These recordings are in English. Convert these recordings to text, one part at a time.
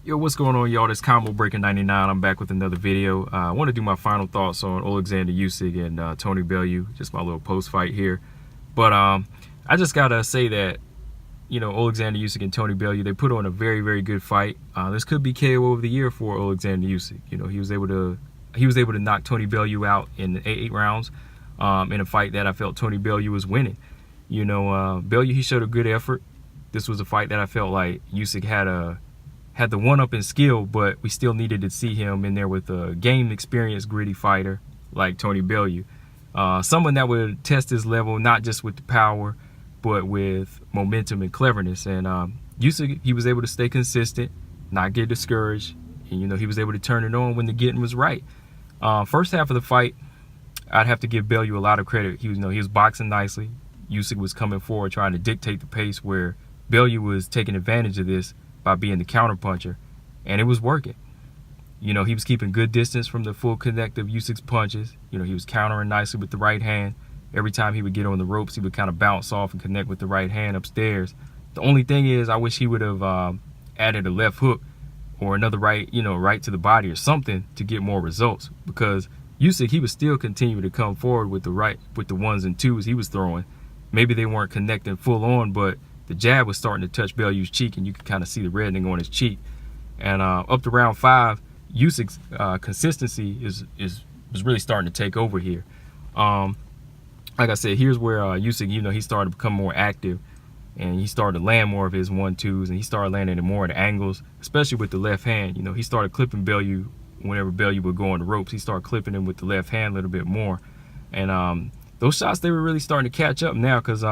Yo, what's going on, y'all? This Combo Breaker 99. I'm back with another video. I want to do my final thoughts on Oleksandr Usyk and Tony Bellew, just my little post-fight here. But I just gotta say that, you know, Oleksandr Usyk and Tony Bellew, they put on a very, very good fight. This could be KO of the year for Oleksandr Usyk. You know, he was able to knock Tony Bellew out in 8 rounds in a fight that I felt Tony Bellew was winning. You know, Bellew, he showed a good effort. This was a fight that I felt like Usyk had the one-up in skill, but we still needed to see him in there with a game-experienced, gritty fighter like Tony Bellew. Someone that would test his level, not just with the power, but with momentum and cleverness. And Usyk, he was able to stay consistent, not get discouraged, and, you know, he was able to turn it on when the getting was right. First half of the fight, I'd have to give Bellew a lot of credit. He was boxing nicely. Usyk was coming forward, trying to dictate the pace, where Bellew was taking advantage of this by being the counterpuncher, and it was working. You know, he was keeping good distance from the full connect of Usyk's punches. You know, he was countering nicely with the right hand. Every time he would get on the ropes, he would kind of bounce off and connect with the right hand upstairs. The only thing is, I wish he would have added a left hook or another right to the body or something to get more results, because Usyk, he was still continuing to come forward with the ones and twos he was throwing. Maybe they weren't connecting full on, but the jab was starting to touch Bellew's cheek, and you could kind of see the reddening on his cheek. And up to round 5, Usyk's consistency was really starting to take over here. Like I said, here's where Usyk, you know, he started to become more active, and he started to land more of his 1-2s, and he started landing in more of the angles, especially with the left hand. You know, he started clipping Bellew whenever Bellew would go on the ropes. He started clipping him with the left hand a little bit more. And those shots, they were really starting to catch up now, because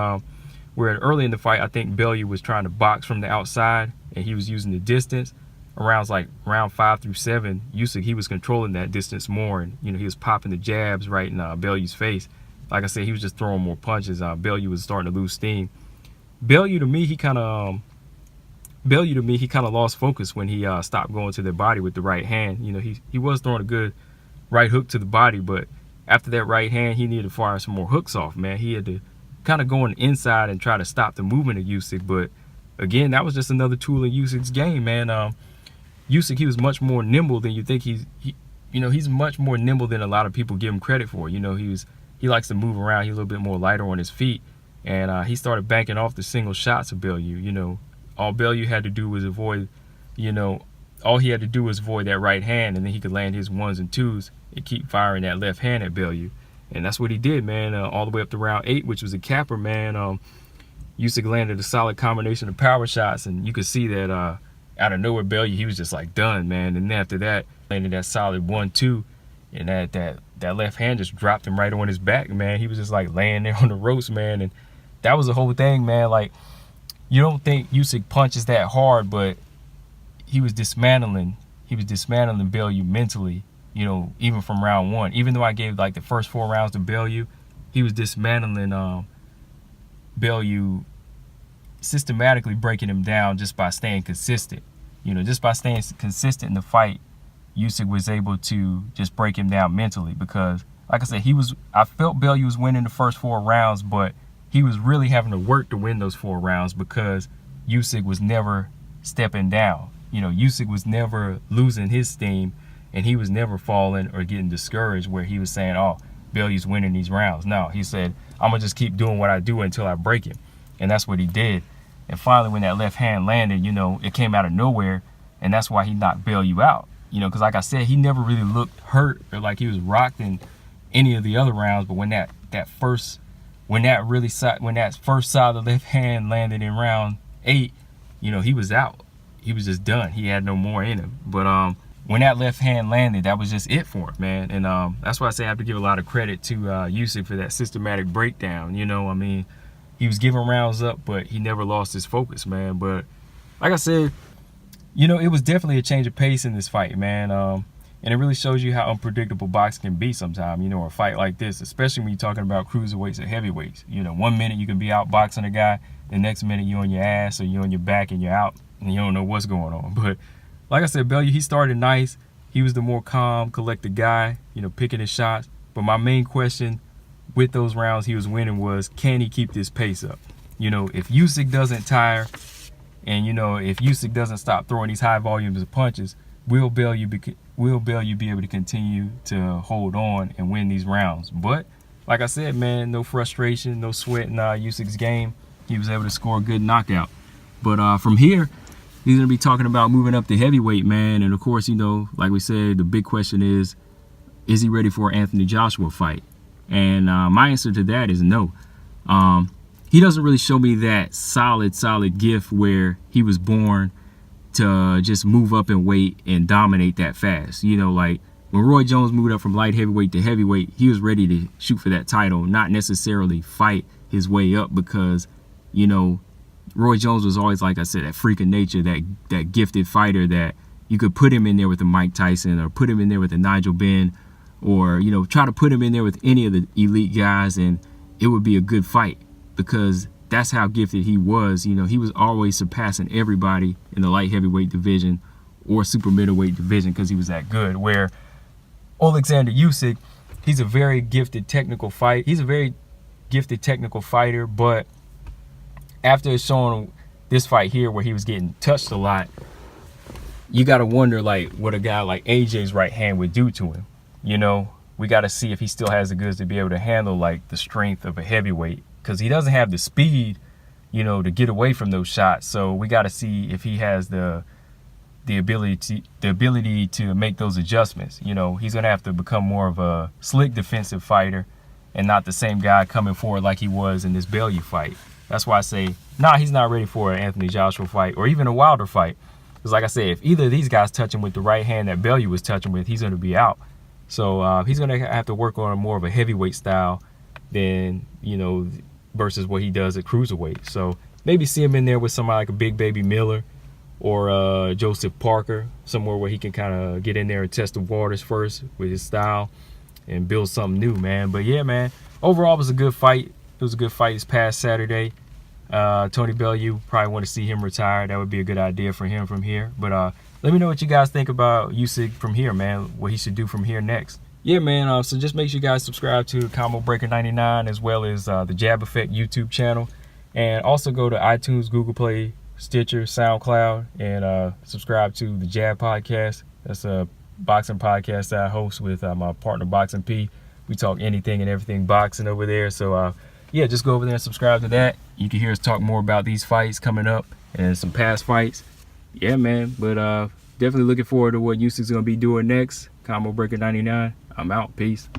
where early in the fight, I think Bellew was trying to box from the outside, and he was using the distance. Around round 5 through 7, Usyk, he was controlling that distance more, and, you know, he was popping the jabs right in Bellew's face. Like I said, he was just throwing more punches. Bellew was starting to lose steam. Bellew to me, he kind of lost focus when he stopped going to the body with the right hand. You know, he was throwing a good right hook to the body, but after that right hand, he needed to fire some more hooks off, man. He had to kind of go on the inside and try to stop the movement of Usyk. But again, that was just another tool in Usyk's game, man. Usyk, he was much more nimble than you think. He's much more nimble than a lot of people give him credit for. You know, he likes to move around. He's a little bit more lighter on his feet, and he started banking off the single shots of Bellew. You know, all Bellew had to do was avoid, all he had to do was avoid that right hand, and then he could land his 1s and 2s and keep firing that left hand at Bellew. And that's what he did, man, all the way up to round 8, which was a capper, man. Usyk landed a solid combination of power shots, and you could see that out of nowhere, Bellew, he was just like done, man. And then after that, landed that solid 1-2, and that left hand just dropped him right on his back, man. He was just like laying there on the ropes, man. And that was the whole thing, man. Like, you don't think Usyk punches that hard, but he was dismantling Bellew mentally. You know, even from round 1, even though I gave like the first 4 rounds to Bellew, he was dismantling Bellew, systematically breaking him down just by staying consistent. You know, just by staying consistent in the fight, Usyk was able to just break him down mentally, because, like I said, I felt Bellew was winning the first 4 rounds, but he was really having to work to win those 4 rounds, because Usyk was never stepping down. You know, Usyk was never losing his steam, and he was never falling or getting discouraged where he was saying, oh, Bellew's winning these rounds. No, he said, I'm going to just keep doing what I do until I break him. And that's what he did. And finally, when that left hand landed, you know, it came out of nowhere, and that's why he knocked Bellew out. You know, because like I said, he never really looked hurt or like he was rocked in any of the other rounds. But when that first solid left hand landed in round 8, you know, he was out. He was just done. He had no more in him. But when that left hand landed, that was just it for him, man. And that's why I say I have to give a lot of credit to Usyk for that systematic breakdown. You know, I mean, he was giving rounds up, but he never lost his focus, man. But like I said, you know, it was definitely a change of pace in this fight, man. And it really shows you how unpredictable boxing can be sometimes, you know, a fight like this, especially when you're talking about cruiserweights or heavyweights. You know, 1 minute you can be out boxing a guy, the next minute you're on your ass or you're on your back and you're out and you don't know what's going on. But like I said, Bellew, he started nice. He was the more calm, collected guy, you know, picking his shots. But my main question with those rounds he was winning was, can he keep this pace up? You know, if Usyk doesn't tire And, you know, if Usyk doesn't stop throwing these high volumes of punches, will Bellew be able to continue to hold on and win these rounds? But like I said, man, no frustration, no sweat in Usyk's game. He was able to score a good knockout. But from here, he's going to be talking about moving up to heavyweight, man. And, of course, you know, like we said, the big question is he ready for an Anthony Joshua fight? And my answer to that is no. He doesn't really show me that solid gift where he was born to just move up in weight and dominate that fast. You know, like when Roy Jones moved up from light heavyweight to heavyweight, he was ready to shoot for that title, not necessarily fight his way up, because, you know, Roy Jones was always, like I said, that freak of nature, that gifted fighter that you could put him in there with a Mike Tyson or put him in there with a Nigel Benn, or, you know, try to put him in there with any of the elite guys and it would be a good fight, because that's how gifted he was. You know, he was always surpassing everybody in the light heavyweight division or super middleweight division because he was that good. Where Oleksandr Usyk, he's a very gifted technical fighter. He's a very gifted technical fighter, but after showing this fight here where he was getting touched a lot, you got to wonder, like, what a guy like AJ's right hand would do to him. You know, we got to see if he still has the goods to be able to handle, like, the strength of a heavyweight, because he doesn't have the speed, you know, to get away from those shots. So we got to see if he has the ability to make those adjustments. You know, he's going to have to become more of a slick defensive fighter and not the same guy coming forward like he was in this Bellew fight. That's why I say, nah, he's not ready for an Anthony Joshua fight or even a Wilder fight. Because like I said, if either of these guys touch him with the right hand that Bellew was touching with, he's going to be out. So he's going to have to work on a more of a heavyweight style than, you know, versus what he does at cruiserweight. So maybe see him in there with somebody like a Big Baby Miller or Joseph Parker, somewhere where he can kind of get in there and test the waters first with his style and build something new, man. But yeah, man, overall it was a good fight. It was a good fight this past Saturday. Tony Bellew, probably want to see him retire. That would be a good idea for him from here. But let me know what you guys think about Usyk from here, man, what he should do from here next. Yeah, man, so just make sure you guys subscribe to Combo Breaker 99 as well as the Jab Effect YouTube channel. And also go to iTunes, Google Play, Stitcher, SoundCloud, and subscribe to the Jab Podcast. That's a boxing podcast that I host with my partner, Boxing P. We talk anything and everything boxing over there. So, yeah, just go over there and subscribe to that. You can hear us talk more about these fights coming up and some past fights. Yeah, man, but definitely looking forward to what Usyk's going to be doing next. Combo Breaker 99. I'm out. Peace.